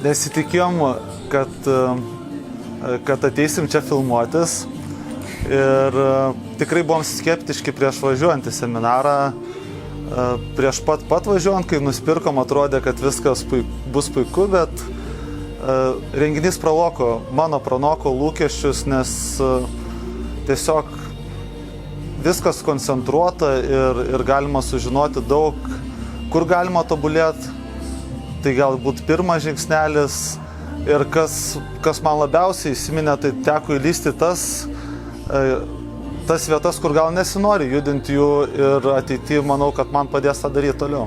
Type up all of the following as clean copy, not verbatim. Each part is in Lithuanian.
nesitikėjom, kad ateisim čia filmuotis ir tikrai buvom skeptiški prieš važiuojant į seminarą. Prieš pat važiuojant, kai nusipirkom, atrodė, kad viskas bus puiku, bet renginys pranoko lūkesčius, nes tiesiog viskas koncentruota ir galima sužinoti daug, kur galima tobulėti. Tai galbūt pirmas žingsnelis ir kas man labiausiai įsiminė, tai teko įlysti tas vietas, kur gal nesinori judinti jų ir ateityje manau, kad man padės tą daryti toliau.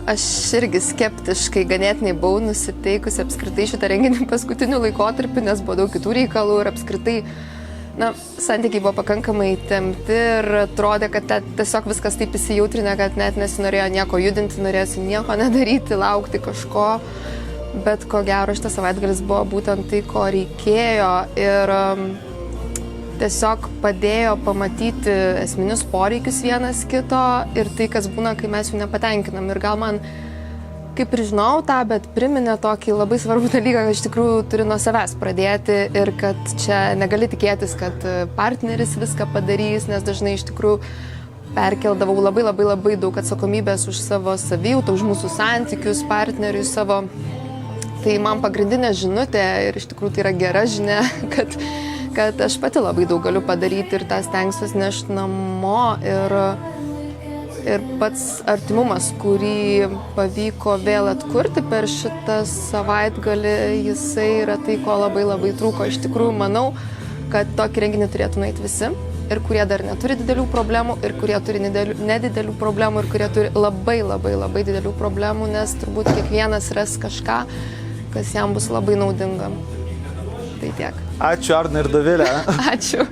Aš irgi skeptiškai ganėtinai buvau nusiteikusi apskritai šitą renginį paskutiniu laikotarpiu, nes buvo daug kitų reikalų ir apskritai santykiai buvo pakankamai įtempti ir atrodė, kad tiesiog viskas taip įsijautrinė, kad net nesinorėjo nieko judinti, norėjosi nieko nedaryti, laukti kažko, bet ko gero šitas savaitgalis buvo būtent tai, ko reikėjo ir tiesiog padėjo pamatyti esminius poreikius vienas kito ir tai, kas būna, kai mes jų nepatenkinam. Ir gal man, kaip ir žinau tą, bet priminė tokį labai svarbų dalyką, kad iš tikrųjų turi nuo savęs pradėti ir kad čia negali tikėtis, kad partneris viską padarys, nes dažnai iš tikrųjų perkeldavau labai daug atsakomybės už savo savijautą, už mūsų santykius, partneriui savo. Tai man pagrindinė žinutė ir iš tikrųjų tai yra gera žinia, kad aš pati labai daug galiu padaryti ir tą stengsiuosi nešti namo ir pats artimumas, kurį pavyko vėl atkurti per šitą savaitgalį, jisai yra tai, ko labai trūko. Iš tikrųjų, manau, kad tokį renginį turėtų nueiti visi ir kurie dar neturi didelių problemų, ir kurie turi nedidelių problemų, ir kurie turi labai didelių problemų, nes turbūt kiekvienas ras kažką, kas jam bus labai naudinga. Tai tiek. Ačiū, Arna ir Dovilė. Ačiū.